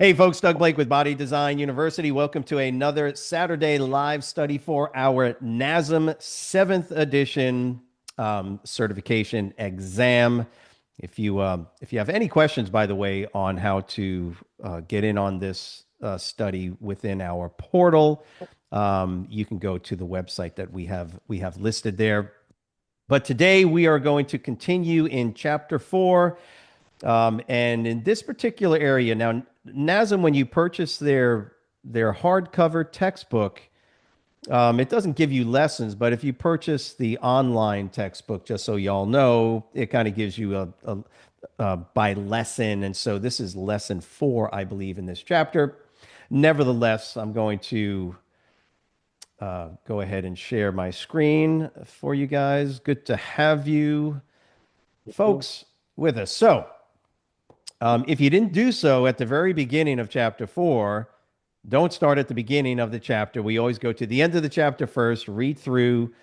Hey folks, Doug Blake with Body Design University. Welcome to another Saturday live study for our NASM 7th edition certification exam. If you have any questions, by the way, on how to get in on this study within our portal, you can go to the website that we have listed there. But today we are going to continue in chapter 4. And in this particular area, now, NASM, when you purchase their hardcover textbook, it doesn't give you lessons, but if you purchase the online textbook, just so y'all know, it kind of gives you a by lesson. And so this is lesson 4, I believe, in this chapter. Nevertheless, I'm going to go ahead and share my screen for you guys. Good to have you folks with us. So, if you didn't do so at the very beginning of chapter 4, don't start at the beginning of the chapter. We always go to the end of the chapter first, read through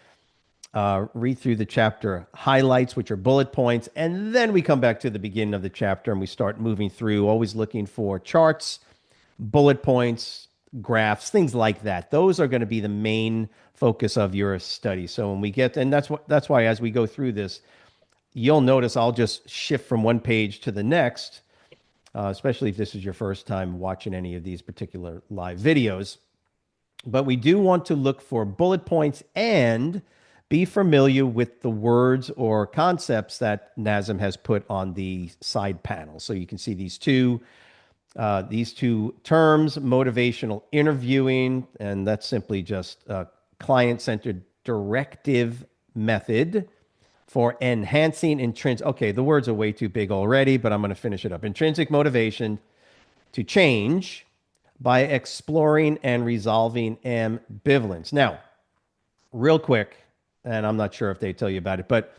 the chapter highlights, which are bullet points, and then we come back to the beginning of the chapter and we start moving through, always looking for charts, bullet points, graphs, things like that. Those are going to be the main focus of your study. So when we get, and that's why as we go through this, you'll notice I'll just shift from one page to the next, especially if this is your first time watching any of these particular live videos. But we do want to look for bullet points and be familiar with the words or concepts that NASM has put on the side panel. So you can see these two terms: motivational interviewing, and that's simply just a client-centered directive method for enhancing intrinsic. Okay, the words are way too big already, but I'm going to finish it up. Intrinsic motivation to change by exploring and resolving ambivalence. Now, real quick, and I'm not sure if they tell you about it, but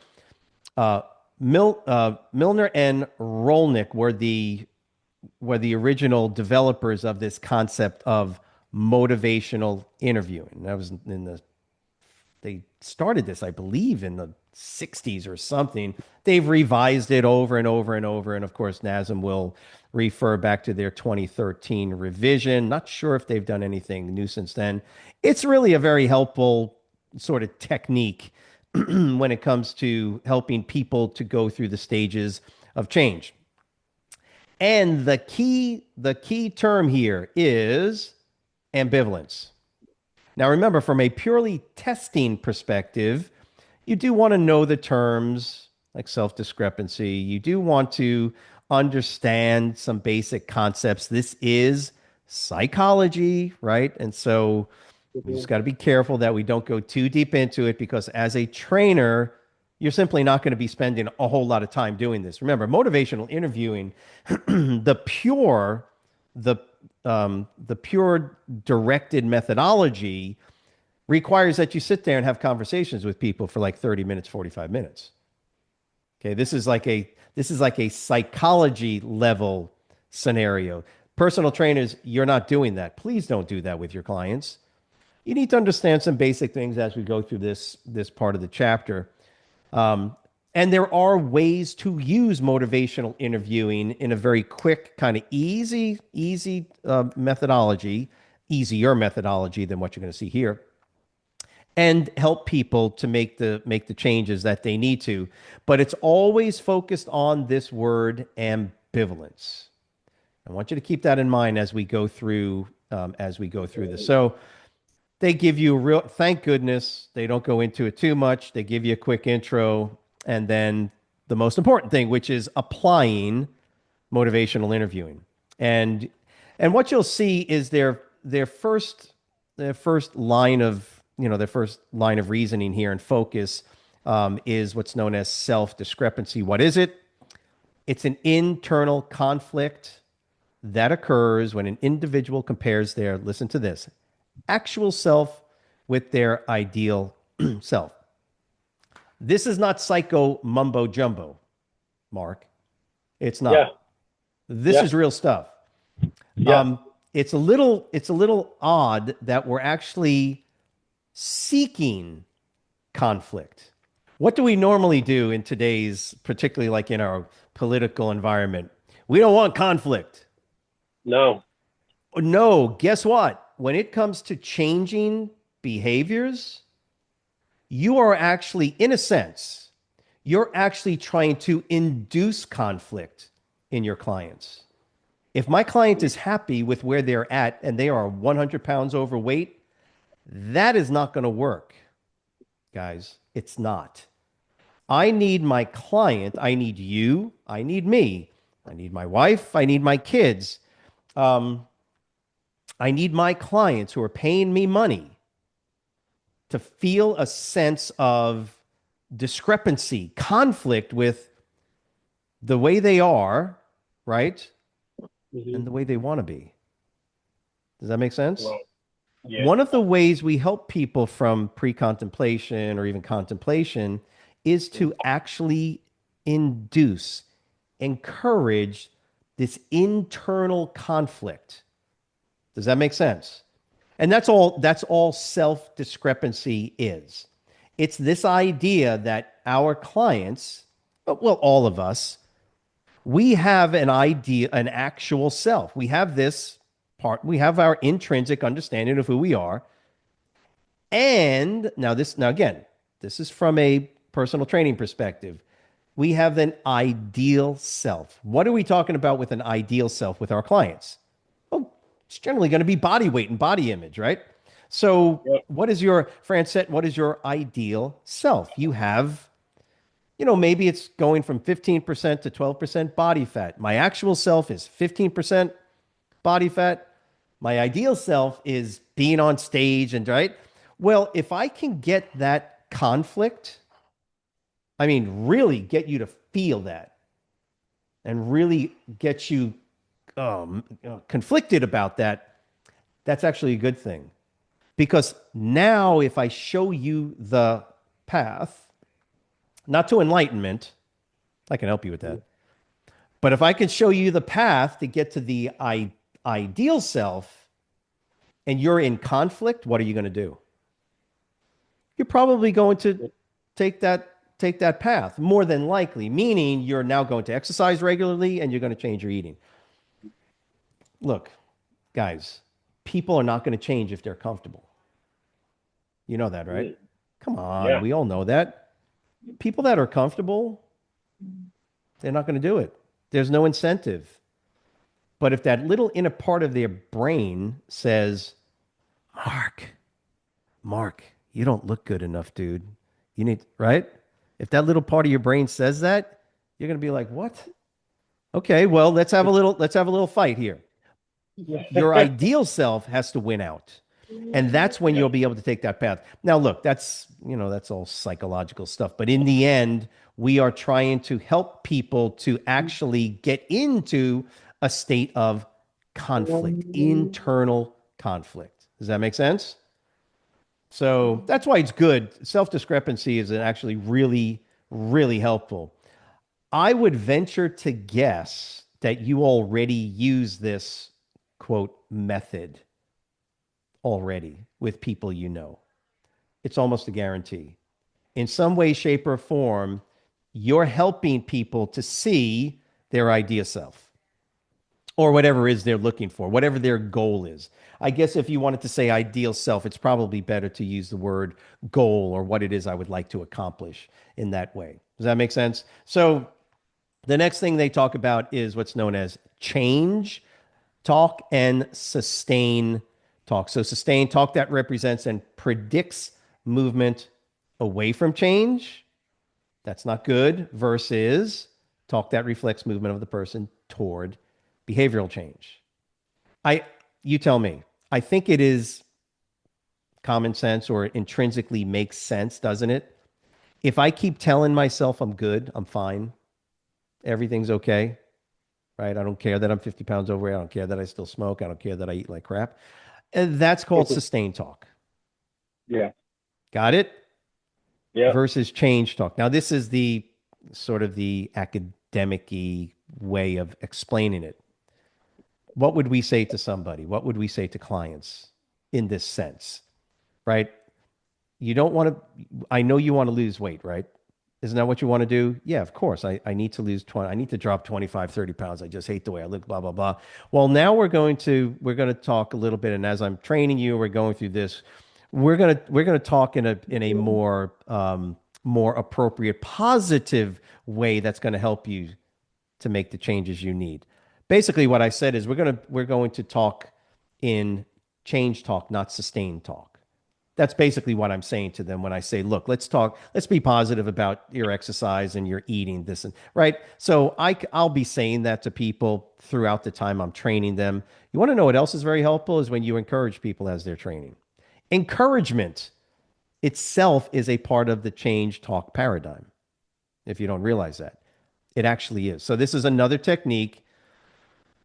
Milner and Rolnick were the original developers of this concept of motivational interviewing. That was they started this, I believe, in the 60s or something. They've revised it over and over and over. And of course, NASM will refer back to their 2013 revision. Not sure if they've done anything new since then. It's really a very helpful sort of technique when it comes to helping people to go through the stages of change. And the key term here is ambivalence. Now, remember, from a purely testing perspective, you do want to know the terms like self-discrepancy. You do want to understand some basic concepts. This is psychology, right? And so we just got to be careful that we don't go too deep into it, because as a trainer, you're simply not going to be spending a whole lot of time doing this. Remember, motivational interviewing, the pure directed methodology requires that you sit there and have conversations with people for like 30 minutes, 45 minutes. Okay, this is like a psychology level scenario. Personal trainers, you're not doing that. Please don't do that with your clients. You need to understand some basic things as we go through this part of the chapter. And there are ways to use motivational interviewing in a very quick, kind of easy methodology, easier methodology than what you're going to see here, and help people to make the changes that they need to. But it's always focused on this word ambivalence. I want you to keep that in mind as we go through this. So they give you thank goodness they don't go into it too much. They give you a quick intro, and then the most important thing, which is applying motivational interviewing. And what you'll see is their first line of reasoning here and focus is what's known as self-discrepancy. What is it? It's an internal conflict that occurs when an individual compares their, listen to this, actual self with their ideal self. This is not psycho mumbo jumbo, Mark. It's not. Yeah. This is real stuff. Yeah. It's a little odd that we're actually seeking conflict. What do we normally do in today's, particularly like in our political environment? We don't want conflict. No. No, guess what? When it comes to changing behaviors, you are actually, in a sense, you're actually trying to induce conflict in your clients. If my client is happy with where they're at and they are 100 pounds overweight, that is not going to work, guys. It's not. I need my client, I need you, I need me, I need my wife, I need my kids. Um, I need my clients who are paying me money to feel a sense of discrepancy, conflict with the way they are, right? And Hmm. the way they want to be. Does that make sense? Well, yeah. One of the ways we help people from pre contemplation or even contemplation is to actually induce, encourage this internal conflict. Does that make sense? And that's all self discrepancy is. It's this idea that our clients, well, all of us, we have an idea, an actual self. We have this part, we have our intrinsic understanding of who we are. And now again, this is from a personal training perspective. We have an ideal self. What are we talking about with an ideal self with our clients? Well, it's generally going to be body weight and body image, right? So, Yep. what is your, Francette, what is your ideal self? You have, maybe it's going from 15% to 12% body fat. My actual self is 15% body fat. My ideal self is being on stage and right. Well, if I can get that conflict, I mean, really get you to feel that and really get you conflicted about that, that's actually a good thing. Because now, if I show you the path, not to enlightenment, I can help you with that. But if I can show you the path to get to the ideal self and you're in conflict, what are you going to do? You're probably going to take that path more than likely, meaning you're now going to exercise regularly and you're going to change your eating. Look, guys, people are not going to change if they're comfortable. You know that, right? Mm. Come on, Yeah. we all know that. People that are comfortable, they're not going to do it. There's no incentive. But if that little inner part of their brain says, Mark, Mark, you don't look good enough, dude. You need, right? If that little part of your brain says that, you're going to be like, "What? Okay, well, let's have a little fight here." Your ideal self has to win out. And that's when Yeah. you'll be able to take that path. Now, look, that's all psychological stuff, but in the end, we are trying to help people to actually get into a state of conflict, internal conflict. Does that make sense? So that's why it's good. Self discrepancy is actually really, really helpful. I would venture to guess that you already use this quote method already with people you know. It's almost a guarantee. In some way, shape, or form, you're helping people to see their idea self or whatever it is they're looking for, whatever their goal is. I guess if you wanted to say ideal self, it's probably better to use the word goal or what it is I would like to accomplish in that way. Does that make sense? So the next thing they talk about is what's known as change talk and sustain talk. So sustain talk that represents and predicts movement away from change. That's not good. Versus talk that reflects movement of the person toward behavioral change. I you tell me. I think it is common sense or intrinsically makes sense, doesn't it? If I keep telling myself I'm good, I'm fine, everything's okay, right? I don't care that I'm 50 pounds overweight. I don't care that I still smoke. I don't care that I eat like crap. And that's called sustain talk. Yeah. Got it? Yeah. Versus change talk. Now, this is the sort of the academic way of explaining it. What would we say to somebody? What would we say to clients in this sense, right? You don't want to, I know you want to lose weight, right? Isn't that what you want to do? Yeah, of course. I need to lose 20. I need to drop 25, 30 pounds. I just hate the way I look, blah, blah, blah. Well, now we're going to talk a little bit. And as I'm training you, we're going through this. We're going to talk in a more appropriate, positive way that's going to help you to make the changes you need. Basically, what I said is we're going to talk in change talk, not sustain talk. That's basically what I'm saying to them when I say, look, let's be positive about your exercise and your eating this and right. So I'll be saying that to people throughout the time I'm training them. You want to know what else is very helpful is when you encourage people as they're training. Encouragement itself is a part of the change talk paradigm. If you don't realize that, it actually is. So this is another technique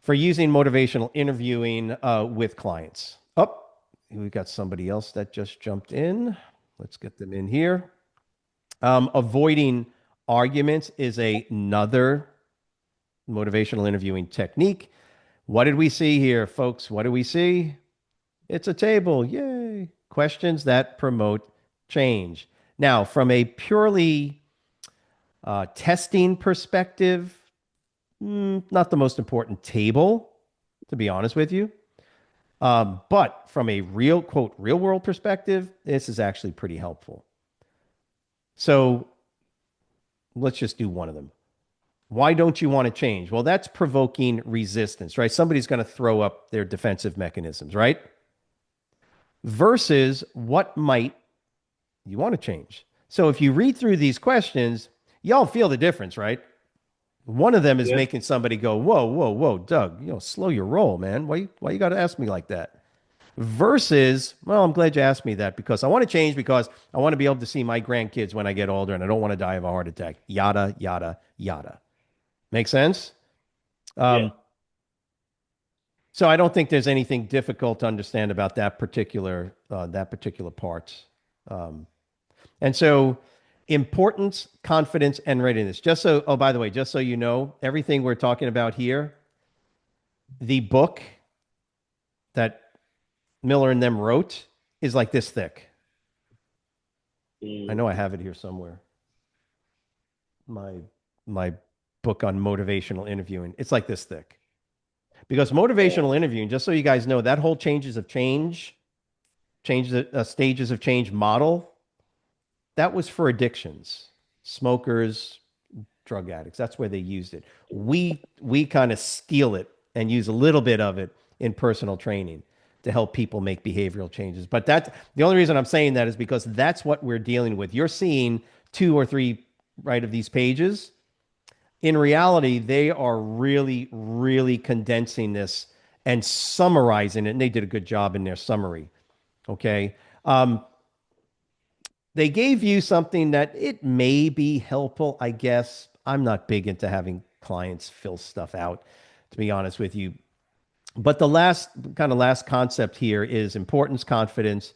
for using motivational interviewing with clients. Oh, we've got somebody else that just jumped in. Let's get them in here. Avoiding arguments is another motivational interviewing technique. What did we see here, folks? What do we see? It's a table. Yay. Questions that promote change. Now, from a purely testing perspective, not the most important table, to be honest with you. But from a real, quote, real world perspective, this is actually pretty helpful. So let's just do one of them. Why don't you want to change? Well, that's provoking resistance, right? Somebody's going to throw up their defensive mechanisms, right? Versus what might you want to change? So if you read through these questions, y'all feel the difference, right? One of them is Yes. making somebody go, whoa, whoa, whoa, Doug, slow your roll, man. Why you got to ask me like that? Versus, well, I'm glad you asked me that because I want to change because I want to be able to see my grandkids when I get older and I don't want to die of a heart attack. Yada, yada, yada. Make sense? Yes. Um, so I don't think there's anything difficult to understand about that particular part. Um, and so importance, confidence, and readiness. By the way, just so you know, everything we're talking about here, the book that Miller and them wrote is like this thick. I Mm. know I have it here somewhere. My my book on motivational interviewing. It's like this thick. Because Yeah. motivational interviewing, just so you guys know, that whole stages of change model, that was for addictions, smokers, drug addicts. That's where they used it. We kind of steal it and use a little bit of it in personal training to help people make behavioral changes. But that's the only reason I'm saying that is because that's what we're dealing with. You're seeing two or three right of these pages. In reality, they are really, really condensing this and summarizing it. And they did a good job in their summary. Okay. They gave you something that it may be helpful, I guess. I'm not big into having clients fill stuff out, to be honest with you. But the last concept here is importance, confidence,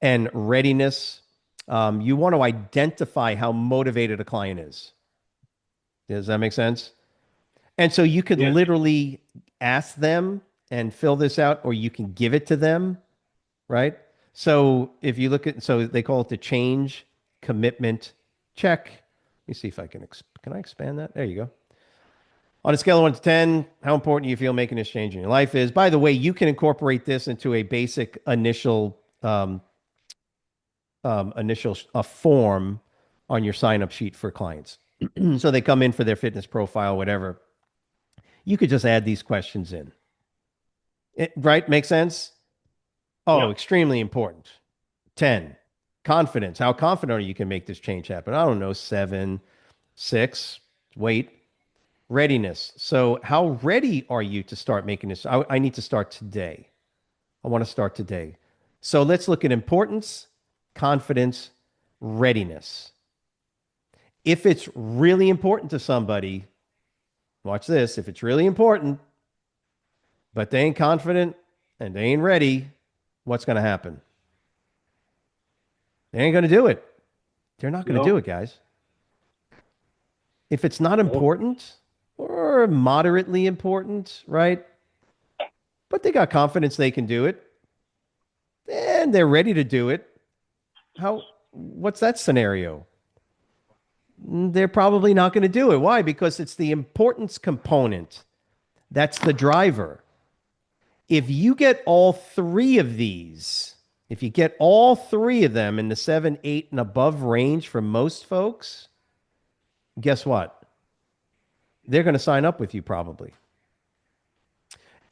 and readiness. You want to identify how motivated a client is. Does that make sense? And so you could Yes. literally ask them and fill this out, or you can give it to them, right? So if you look at, so they call it the change commitment check. Let me see if can I expand that? There you go. On a scale of 1 to 10, how important do you feel making this change in your life is? By the way, you can incorporate this into a basic initial form on your sign up sheet for clients. So they come in for their fitness profile, whatever. You could just add these questions in. Right? Make sense? Yeah. Oh, extremely important. 10. Confidence. How confident are you can make this change happen? I don't know. 7, 6. Wait. Readiness. So, how ready are you to start making this? I need to start today. I want to start today. So, let's look at importance, confidence, readiness. If it's really important to somebody, watch this. If it's really important, but they ain't confident and they ain't ready, what's going to happen? They ain't going to do it. They're not going to do No. it, guys. If it's not No. important or moderately important, right? But they got confidence they can do it and they're ready to do it. What's that scenario? they're probably not going to do it. Why? Because it's the importance component. That's the driver. If you get all three of these, if you get all three of them in the 7, 8, and above range for most folks, guess what? They're going to sign up with you probably.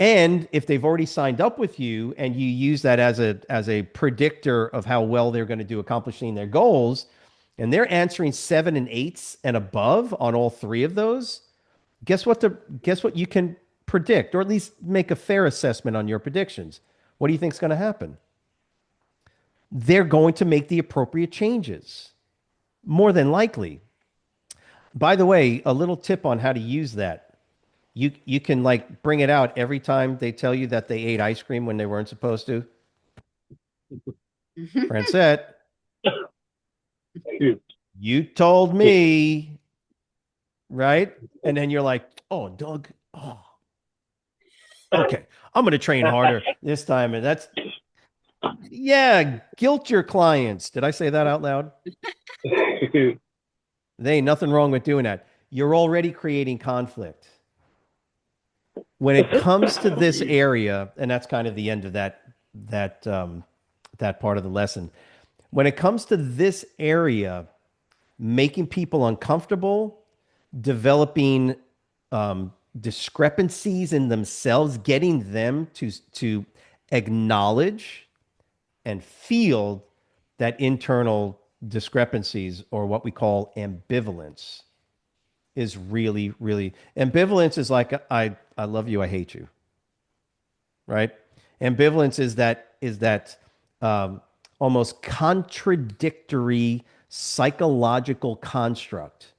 And if they've already signed up with you and you use that as a predictor of how well they're going to do accomplishing their goals, and they're answering 7 and 8s and above on all three of those, guess what you can predict, or at least make a fair assessment on your predictions. What do you think is going to happen? They're going to make the appropriate changes, more than likely. By the way, a little tip on how to use that. You can like bring it out every time they tell you that they ate ice cream when they weren't supposed to. Francette, you told me, right? And then you're like, oh, Doug, oh, okay, I'm going to train harder this time. And that's, yeah, guilt your clients. Did I say that out loud? There ain't nothing wrong with doing that. You're already creating conflict. When it comes to this area, and that's kind of the end of that part of the lesson. When it comes to this area, making people uncomfortable, developing discrepancies in themselves, getting them to acknowledge and feel that internal discrepancies, or what we call ambivalence, is really, really, ambivalence is like I love you, I hate you, right? Ambivalence is that almost contradictory psychological construct.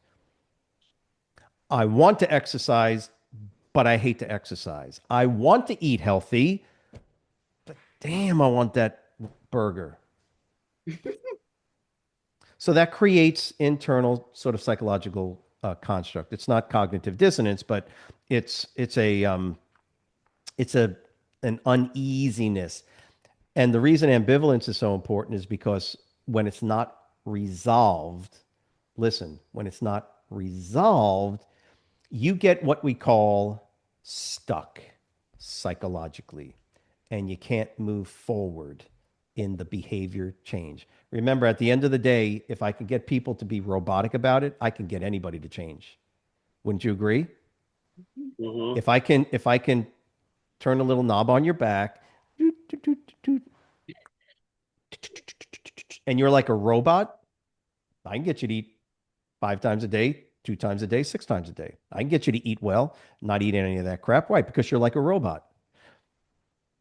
I want to exercise, but I hate to exercise. I want to eat healthy, but damn, I want that burger. So that creates internal sort of psychological construct. It's not cognitive dissonance, but it's a an uneasiness. And the reason ambivalence is so important is because when it's not resolved, listen, when it's not resolved, you get what we call stuck psychologically, and you can't move forward in the behavior change. Remember, at the end of the day, if I can get people to be robotic about it, I can get anybody to change. Wouldn't you agree? Mhm. If I can turn a little knob on your back, and you're like a robot, I can get you to eat 5 times a day, 2 times a day, 6 times a day. I can get you to eat well, not eat any of that crap. Why? Because you're like a robot.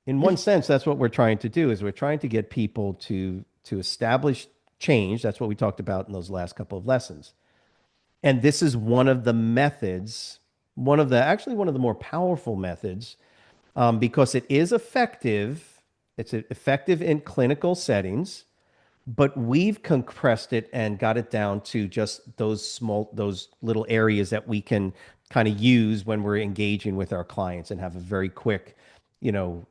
In one sense, that's what we're trying to do, is we're trying to get people to establish change. That's what we talked about in those last couple of lessons. And this is one of the methods, one of the more powerful methods, because it is effective. It's effective in clinical settings, but we've compressed it and got it down to just those little areas that we can kind of use when we're engaging with our clients and have a very quick, you know,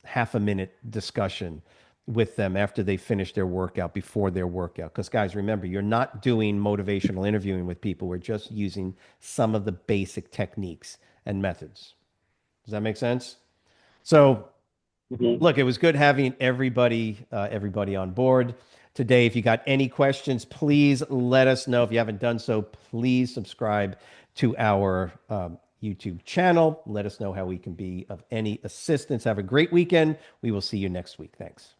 half a minute discussion with them after they finish their workout, before their workout. Because, guys, remember, you're not doing motivational interviewing with people. We're just using some of the basic techniques and methods. Does that make sense? So, Mhm. look, it was good having everybody on board today. If you got any questions, please let us know. If you haven't done so, please subscribe to our YouTube channel. Let us know how we can be of any assistance. Have a great weekend. We will see you next week. Thanks.